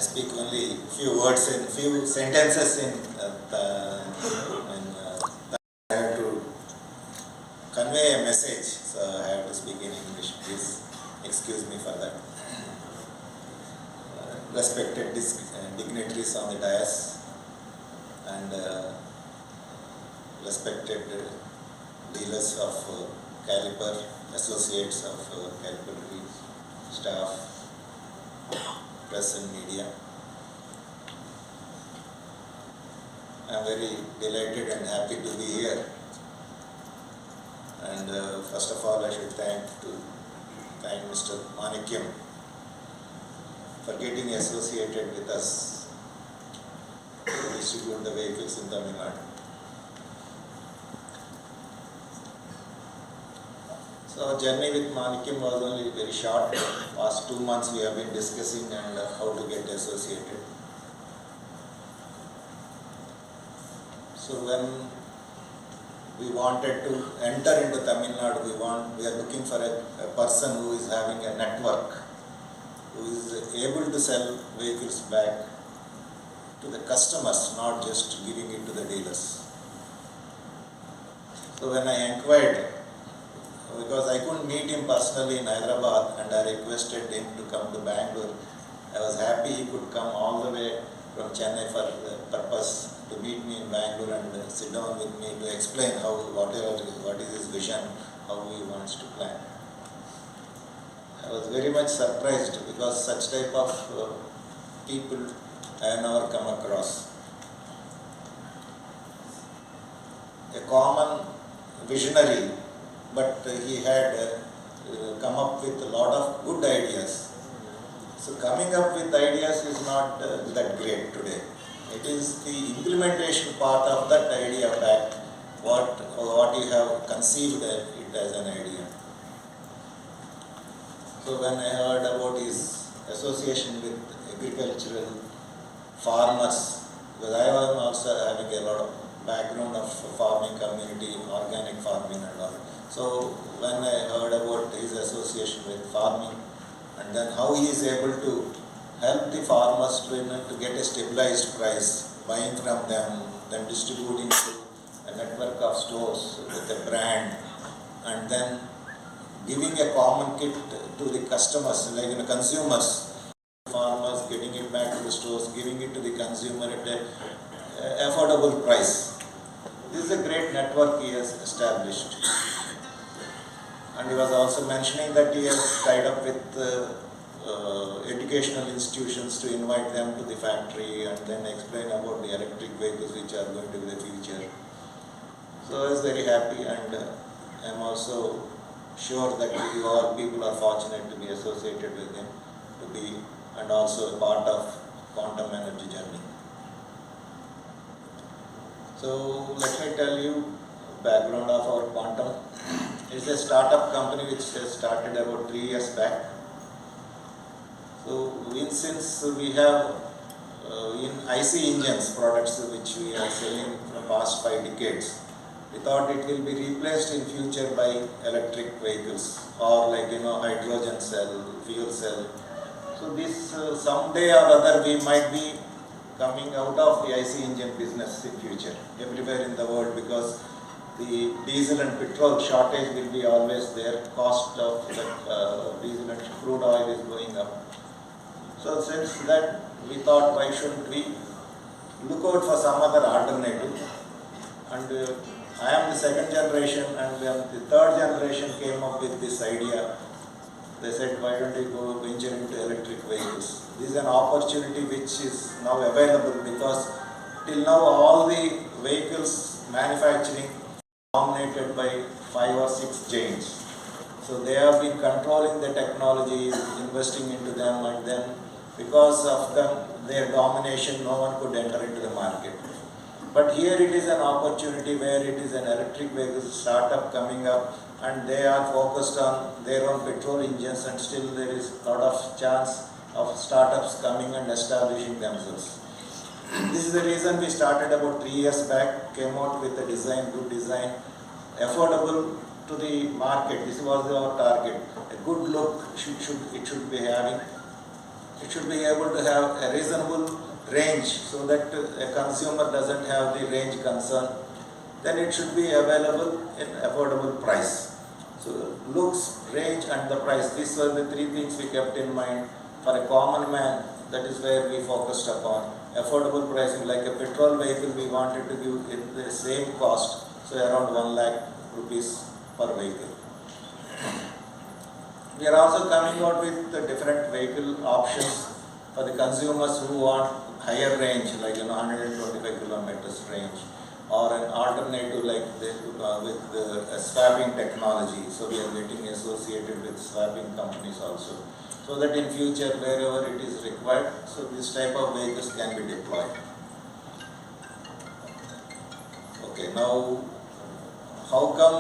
speak only few words and few sentences in I have to convey a message, so I have to speak in English. Please excuse me for that. Respected dignitaries on the dais and respected dealers of Calliper, associates of Calliper Green, staff, press and media. I am very delighted and happy to be here. And first of all, I should thank Mr. Manickam for getting associated with us to distribute the vehicles in Tamil Nadu. So our journey with Manickam was only very short. Past 2 months we have been discussing and how to get associated. So when we wanted to enter into Tamil Nadu, we are looking for a person who is having a network, who is able to sell vehicles back to the customers, not just giving it to the dealers. So when I inquired, because I couldn't meet him personally in Hyderabad and I requested him to come to Bangalore, I was happy he could come all the way from Chennai for the purpose to meet me in Bangalore and sit down with me to explain what is his vision, how he wants to plan. I was very much surprised because such type of people I have never come across. A common visionary, but he had come up with a lot of good ideas. So coming up with ideas is not that great today. It is the implementation part of that idea back, what you have conceived it as an idea. So when I heard about his association with agricultural farmers, because I was also having a lot of background of farming community, organic farming and all. So when I heard about his association with farming and then how he is able to help the farmers to get a stabilized price, buying from them, then distributing to a network of stores with a brand, and then giving a common kit to the customers, like consumers, farmers getting it back to the stores, giving it to the consumer at an affordable price. This is a great network he has established. And he was also mentioning that he has tied up with educational institutions to invite them to the factory and then explain about the electric vehicles which are going to be the future. So I was very happy, and I am also sure that you all people are fortunate to be associated with him, and also a part of quantum energy journey. So let me tell you background of our quantum. It's a startup company which has started about 3 years back. So since we have in IC engines products which we are selling from past 5 decades, we thought it will be replaced in future by electric vehicles or hydrogen cell, fuel cell. So this someday or other we might be coming out of the IC engine business in future everywhere in the world, because the diesel and petrol shortage will be always there. Cost of diesel and crude oil is going up. So since that we thought, why shouldn't we look out for some other alternative? And I am the second generation, and when the third generation came up with this idea, they said, why don't you go venture into electric vehicles? This is an opportunity which is now available, because till now all the vehicles manufacturing dominated by 5 or 6 giants. So they have been controlling the technology, investing into them, and then because of their domination, no one could enter into the market. But here it is an opportunity where it is an electric vehicle startup coming up, and they are focused on their own petrol engines, and still there is a lot of chance of startups coming and establishing themselves. This is the reason we started about 3 years back, came out with a design, good design, affordable to the market. This was our target. A good look it should be having, it should be able to have a reasonable range so that a consumer doesn't have the range concern. Then it should be available in affordable price. So looks, range and the price, these were the three things we kept in mind. For a common man, that is where we focused upon. Affordable pricing, like a petrol vehicle, we wanted to give it the same cost, so around 1 lakh rupees per vehicle. We are also coming out with the different vehicle options for the consumers who want higher range, like 125 kilometers range, or an alternative like with the swapping technology. So we are getting associated with swapping companies also, so that in future wherever it is required, so this type of vehicles can be deployed. Okay, now how come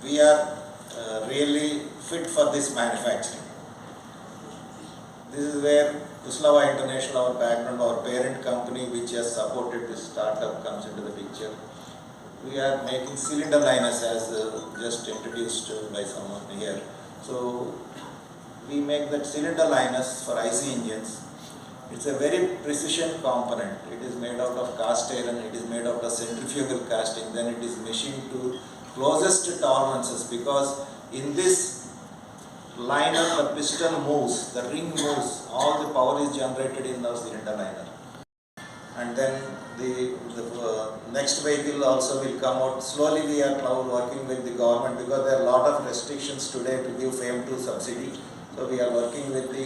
we are really fit for this manufacturing? This is where Kusalava International, our background, our parent company which has supported this startup, comes into the picture. We are making cylinder liners, as just introduced by someone here. So we make that cylinder liners for IC engines. It's a very precision component. It is made out of cast iron, it is made out of centrifugal casting, then it is machined to closest tolerances, because in this liner the piston moves, the ring moves, all the power is generated in the cylinder liner. And then the next vehicle also will come out. Slowly we are now working with the government, because there are a lot of restrictions today to give FAME 2 subsidy. So we are working with the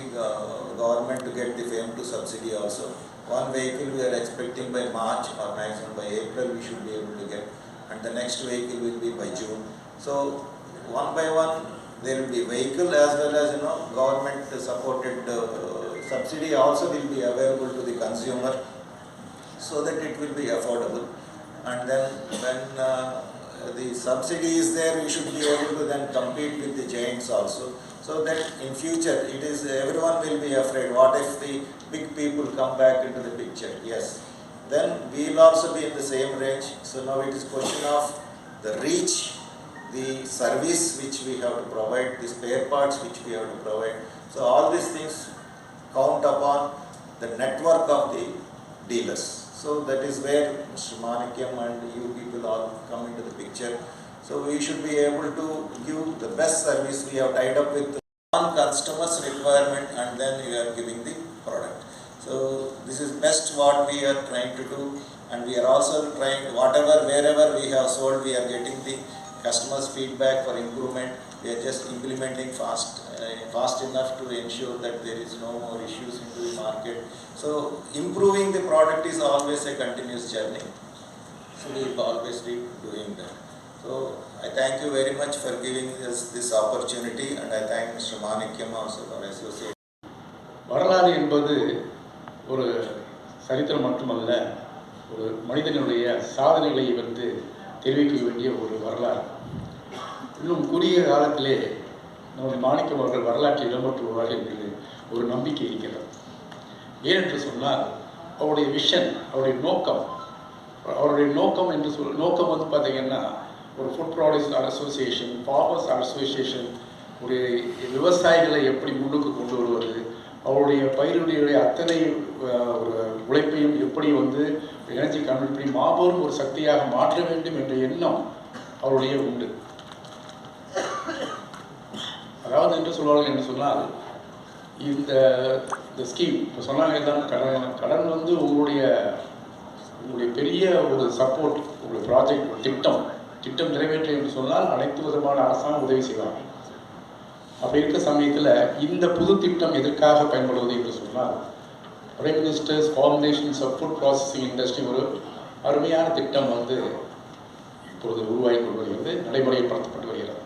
government to get the FAME 2 subsidy also. One vehicle we are expecting by March, or maximum by April we should be able to get, and the next vehicle will be by June. So one by one there will be vehicle as well as government supported subsidy also will be available to the consumer, so that it will be affordable. And then when the subsidy is there, we should be able to then compete with the giants also, so that in future it is everyone will be afraid, what if the big people come back into the picture? Yes, then we will also be in the same range. So now it is question of the reach, the service which we have to provide, the spare parts which we have to provide. So all these things count upon the network of the dealers. So that is where Mr. Manickam and you people all come into the picture. So we should be able to give the best service. We have tied up with one customer's requirement, and then we are giving the product. So this is best what we are trying to do, and we are also trying wherever we have sold, we are getting the customers' feedback for improvement. We are just implementing fast enough to ensure that there is no more issues into the market. So improving the product is always a continuous journey. So we will always be doing that. So I thank you very much for giving us this opportunity, and I thank Mr. Manickam also for associating. வரலாறு என்பது ஒரு சரித்திரம் மட்டுமல்ல, ஒரு மனிதனுடைய சாதனைகளை தெரிவிக்க வேண்டிய ஒரு வரலாறு. இன்னும் குறுகிய காலத்திலே நம்முடைய மாணிக்கம் அவர்கள் வரலாற்றில் இடம்பெற்றுவார்கள் என்று ஒரு நம்பிக்கை இருக்கிறது. ஏனென்று சொன்னால் அவருடைய விஷன், அவருடைய நோக்கம் என்று நோக்கம் பார்த்தீங்கன்னா, ஒரு food products association, farmers association, ஒரு விவசாயிகளை எப்படி முன்னுக்கு கொண்டு வருவது, அவருடைய பயிருடைய அத்தனை ஒரு உழைப்பையும் எப்படி எனர்ஜி கன்வெர்ட் பண்ணி மாபெரும் ஒரு சக்தியாக மாற்ற வேண்டும் என்ற எண்ணம் அவருடைய உண்டு. அதாவது என்று சொல்வார்கள் என்று சொன்னால், இந்த ஸ்கீம் இப்போ சொன்னாங்க தான், கடன் உங்களுடைய பெரிய ஒரு சப்போர்ட், உங்களுடைய ப்ராஜெக்ட் திட்டம் நிறைவேற்ற என்று சொன்னால் அனைத்து விதமான அரசாங்கம் உதவி செய்வாங்க. அப்படி இருக்க சமயத்தில் இந்த புது திட்டம் எதற்காக பயன்படுவது என்று சொன்னால், prime minister's formulations of food processing industry ஒரு அருமையான திட்டம் இப்பொழுது உருவாகி கொண்டு வருகிறது, நடைமுறைப்படுத்தப்பட்டு வருகிறது.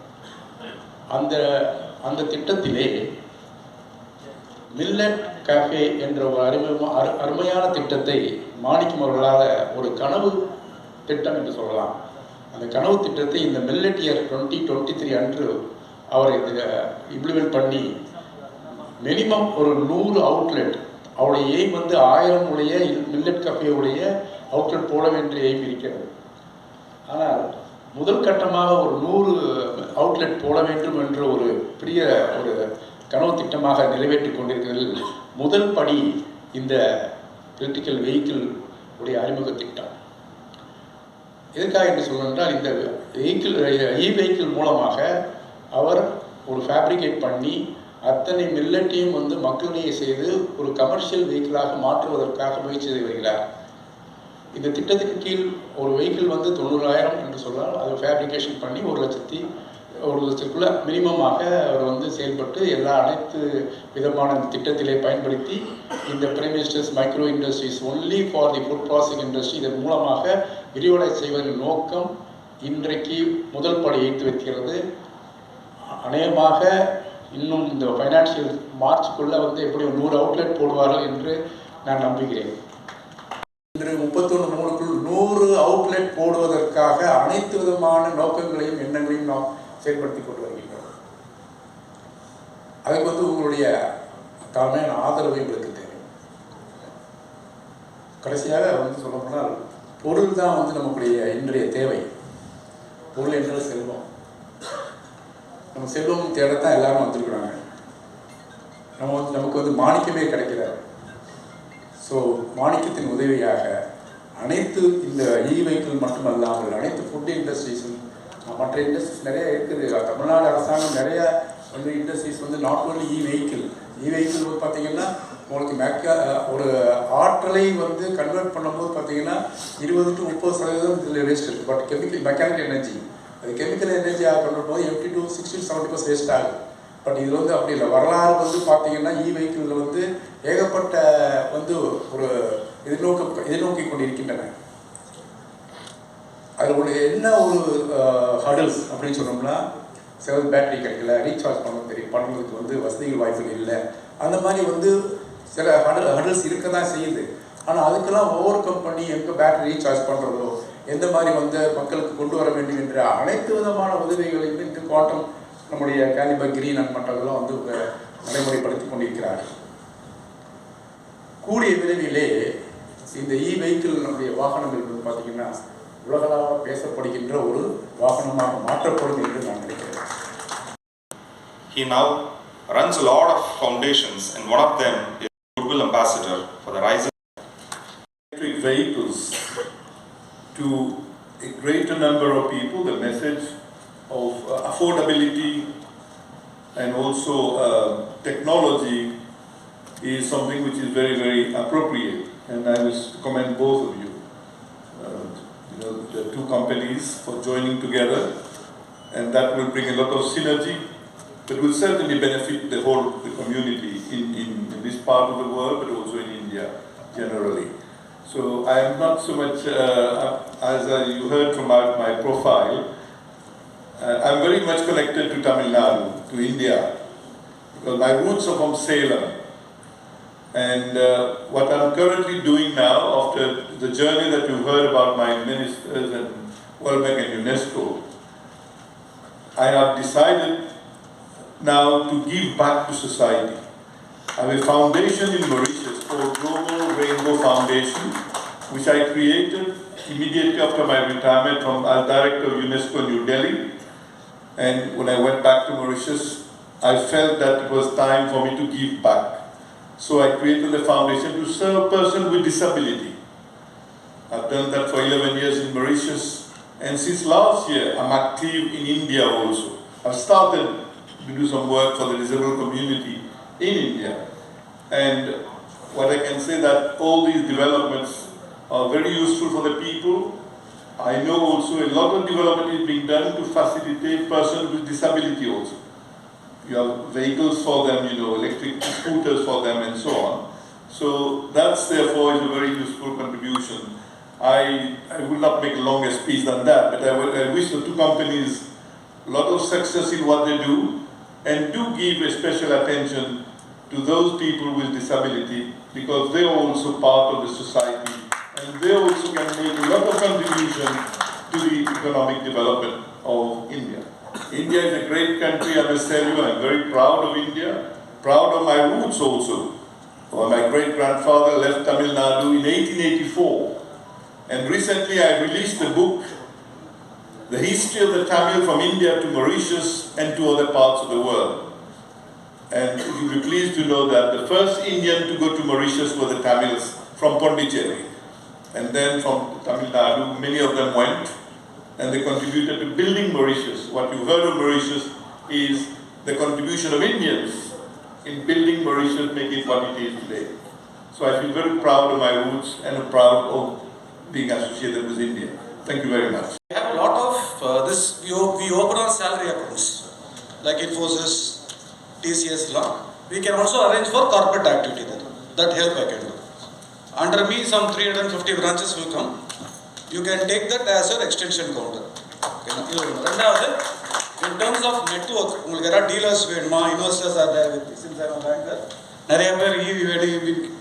அந்த திட்டத்திலே மில்லட் கேஃபே என்ற ஒரு அருமையான திட்டத்தை மாணிக்கம் அவர்களால் ஒரு கனவு திட்டம் என்று சொல்லலாம். அந்த கனவு திட்டத்தை இந்த மில்லட் இயர் 2023 அன்று அவர் இம்ப்ளிமெண்ட் பண்ணி மினிமம் ஒரு 100 அவுட்லெட், அவருடைய எய்ம் 1000 உடைய மில்லட் கஃபேவுடைய அவுட்லெட் போட வேண்டிய எய்ம் இருக்கிறது. ஆனால் முதல் கட்டமாக ஒரு 100 அவுட்லெட் போட வேண்டும் என்ற ஒரு பெரிய ஒரு கனவு திட்டமாக நிறைவேற்றிக் கொண்டிருக்கிறதில் முதல் படி இந்த எலக்ட்ரிக்கல் வெஹிக்கிள் உடைய அறிமுக திட்டம். எதுக்காக என்று சொல்லணுன்றால், இந்த வெஹிக்கிள் மூலமாக அவர் ஒரு ஃபேப்ரிகேட் பண்ணி அத்தனை மில்லட்டையும் மக்களிடையே செய்து ஒரு கமர்ஷியல் வெஹிக்கிளாக மாற்றுவதற்காக முயற்சி செய்து வருகிறார். இந்த திட்டத்துக்கு கீழ் ஒரு வெஹிக்கிள் 90,000 என்று சொன்னால் அதை ஃபேப்ரிகேஷன் பண்ணி 1,00,000க்குள்ள மினிமமாக அவர் செயல்பட்டு அனைத்து விதமான திட்டத்திலே பயன்படுத்தி இந்த prime minister's micro industries only for the food processing industry இதன் மூலமாக விரிவடை செய்வதன் நோக்கம் இன்றைக்கு முதல் படி எடுத்து வைக்கிறது. அநேகமாக இன்னும் இந்த ஃபைனான்சியல் மார்ச்சுக்குள்ளே எப்படி 100 அவுட்லெட் போடுவார்கள் என்று நான் நம்புகிறேன். இன்று 31/3க்குள் 100 அவுட்லெட் போடுவதற்காக அனைத்து விதமான நோக்கங்களையும் எண்ணங்களையும் நாம் செயல்படுத்தி கொண்டு வருகின்றோம். அதுக்கு உங்களுடைய தாழ்மையான ஆதரவு எங்களுக்கு தேவை. கடைசியாக சொல்லப்போனால் பொருள் தான் நம்முடைய இன்றைய தேவை. பொருள் என்றால் செல்வம். நம்ம செல்வம் தேடத்தான் எல்லாரும் வந்துருக்குறாங்க. நமக்கு மாணிக்கமே கிடைக்கிறார். ஸோ மாணிக்கத்தின் உதவியாக அனைத்து இந்த வெஹிக்கிள் மட்டுமல்லாமல் அனைத்து ஃபுட் இண்டஸ்ட்ரீஸும் மற்ற இண்டஸ்ட்ரீஸ் நிறைய இருக்குது. தமிழ்நாடு அரசாங்கம் நிறைய இண்டஸ்ட்ரீஸ் நாட் ஓன்லி வெஹிக்கிள் பார்த்தீங்கன்னா உங்களுக்கு ஒரு ஆற்றலை கன்வெர்ட் பண்ணும்போது பார்த்தீங்கன்னா 20 to 30% இதில் வேஸ்ட் இருக்குது. பட் மெக்கானிக்கல் எனர்ஜி அது கெமிக்கல் எனர்ஜியாக கன்வெர்ட் பண்ணும்போது 50 to 60 to 70% வேஸ்ட் ஆகுது. பட் இது அப்படி இல்லை. வரலாறு பார்த்தீங்கன்னா வெஹிக்கிளில் ஏகப்பட்ட ஒரு எதிர்நோக்கி கொண்டிருக்கின்றன. அதில் ஒரு என்ன ஒரு ஹர்டல்ஸ் அப்படின்னு சொன்னோம்னா, செவல் பேட்டரி கிடைக்கல, ரீசார்ஜ் பண்ணுறதுக்கு வசதிகள் வாய்ப்புகள் இல்லை. அந்த மாதிரி சில ஹர்டல்ஸ் இருக்க தான் செய்யுது. ஆனால் அதுக்கெல்லாம் ஓவர் கம் பண்ணி எங்கே பேட்டரி ரீசார்ஜ் பண்ணுறதோ எந்த மாதிரி மக்களுக்கு கொண்டு வர வேண்டும் என்ற அனைத்து விதமான உதவிகளையும் இந்த குவாண்டம் நம்முடைய கேலிபர் கிரீன் அண்ட் மற்றவர்களும் நடைமுறைப்படுத்தி கொண்டிருக்கிறார்கள். கூடிய விரைவிலே இந்த வெஹிக்கிள் நம்முடைய வாகனங்கள் பார்த்தீங்கன்னா உலகளாக பேசப்படுகின்ற ஒரு வாகனமாக மாற்றப்படும் என்று நான் நினைக்கிறேன். He now runs a lot of foundations, and one of them is Goodwill Ambassador for the rise of electric vehicles to a greater number of people. The message of affordability and also technology is something which is very, very appropriate, and I wish to commend both of you. The two companies for joining together, and that will bring a lot of synergy, but will certainly benefit the whole community in this part of the world, but also in India generally. So I am not so much, as you heard from my profile, I am very much connected to Tamil Nadu, to India, because my roots are from Salem. And what I'm currently doing now, after the journey that you heard about my ministers and World Bank and UNESCO, I have decided now to give back to society. I have a foundation in Mauritius called Global Rainbow Foundation, which I created immediately after my retirement as Director of UNESCO New Delhi. And when I went back to Mauritius, I felt that it was time for me to give back. So I created a foundation to serve persons with disability. I've done that for 11 years in Mauritius, and since last year I'm active in India also. I've started to do some work for the disabled community in India. And what I can say that all these developments are very useful for the people. I know also a lot of development is being done to facilitate persons with disability also. You have vehicles for them, electric scooters for them and so on. So that's therefore is a very useful contribution. I will not make a longer speech than that, but I wish the two companies a lot of success in what they do, and do give a special attention to those people with disability, because they are also part of the society, and they also can make a lot of contribution to the economic development of India. India is a great country, I must tell you. I'm very proud of India, proud of my roots also. Well, my great-grandfather left Tamil Nadu in 1884, and recently I released a book, The History of the Tamil from India to Mauritius and to other parts of the world. And you'll be pleased to know that the first Indian to go to Mauritius were the Tamils from Pondicherry. And then from Tamil Nadu, many of them went and they contributed to building Mauritius. What you heard of Mauritius is the contribution of Indians in building Mauritius, making it what it is today. So I feel very proud of my roots and proud of being associated with India. Thank you very much. We have a lot of this, we open our salary accounts, like Infosys, TCS, law. We can also arrange for corporate activity there. That help I can do. Under me, some 350 branches will come. You can take that as your extension counter. In terms of network, there are dealers, investors are there with me since I am a banker. நிறைய பேர் EV வேடி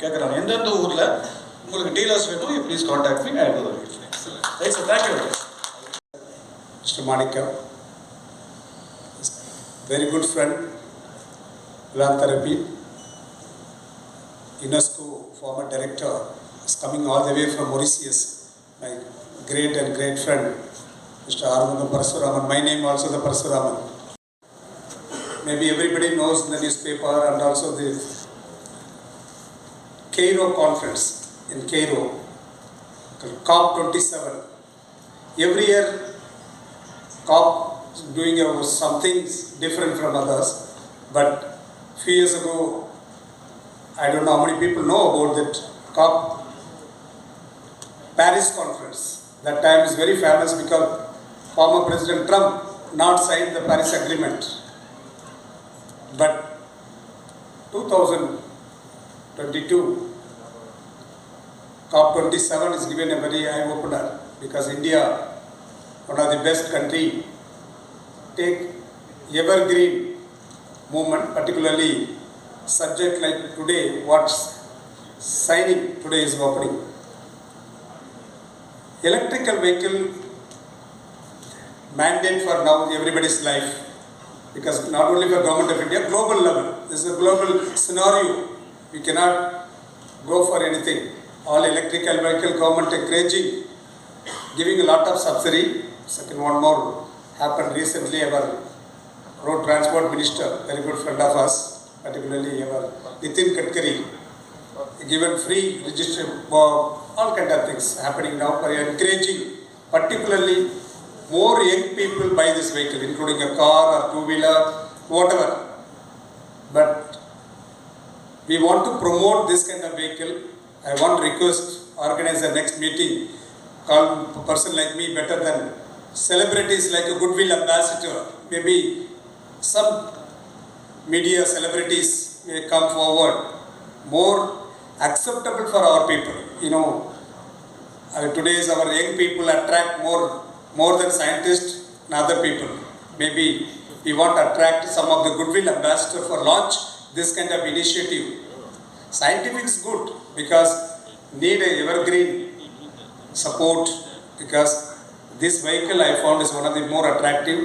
கேட்குறாங்க எந்தெந்த ஊரில் உங்களுக்கு dealers வேணும் you please contact me I will write sir thank you Mr. Manickam, very good friend, philanthropy, UNESCO former director is coming all the way from Mauritius, my great and great friend, Mr. Parasuraman, my name also the Parasuraman. Maybe everybody knows in the newspaper and also the Cairo conference in Cairo, COP27. Every year COP is doing some things different from others, but few years ago, I don't know how many people know about that COP Paris conference. That time is very famous because former President Trump not signed the Paris Agreement. But 2022, COP27 is given a very eye-opener because India, one of the best country, take evergreen movement, particularly subject like today, what's signing today is opening. Electrical vehicle mandate for now everybody's life, because not only for government of India, global level. This is a global scenario. We cannot go for anything. All electrical vehicle government encouraging, giving a lot of subsidy. Second one more happened recently. Our road transport minister, very good friend of us, particularly our Nitin Gadkari, given free registration for all kind of things happening now for encouraging, particularly more young people buy this vehicle, including a car or two-wheeler, whatever. But we want to promote this kind of vehicle. I want to request, organize the next meeting, call a person like me better than celebrities like a goodwill ambassador. Maybe some media celebrities may come forward, more acceptable for our people. You know, today's our young people attract more than scientists and other people. Maybe we want to attract some of the goodwill ambassador for launch this kind of initiative. Scientific is good because need a evergreen support, because this vehicle I found is one of the more attractive.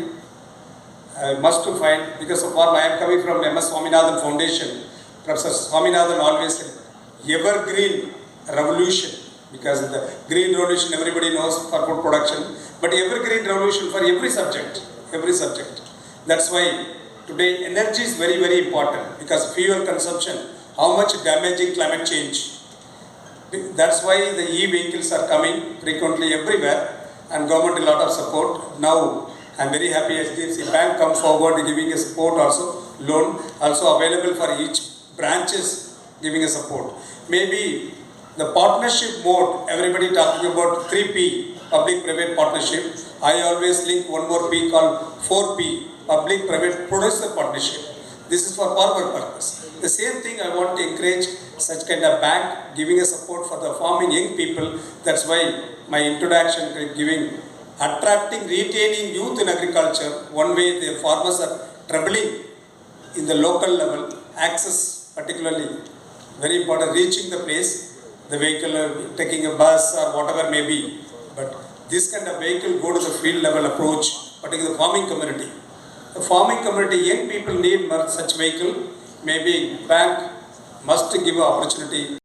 I must find, because of what I am coming from MS Swaminathan Foundation. Professor Swaminathan always said evergreen revolution, because the green revolution everybody knows for food production, but evergreen revolution for every subject. That's why today energy is very, very important, because fuel consumption, how much damaging climate change. That's why the e-vehicles are coming frequently everywhere and government a lot of support. Now I am very happy HDFC Bank come forward giving a support also, loan also available for each branches giving a support. Maybe the partnership mode, everybody talking about 3P, public-private partnership. I always link one more P called 4P, public-private producer partnership. This is for farmer purpose. The same thing I want to encourage such kind of bank giving a support for the farming young people. That's why my introduction giving, attracting, retaining youth in agriculture. One way the farmers are troubling in the local level, access particularly very important, reaching the place, the vehicle, taking a bus or whatever may be. But this kind of vehicle go to the field level approach, particularly the farming community. The farming community, young people need such vehicle. Maybe bank must give an opportunity.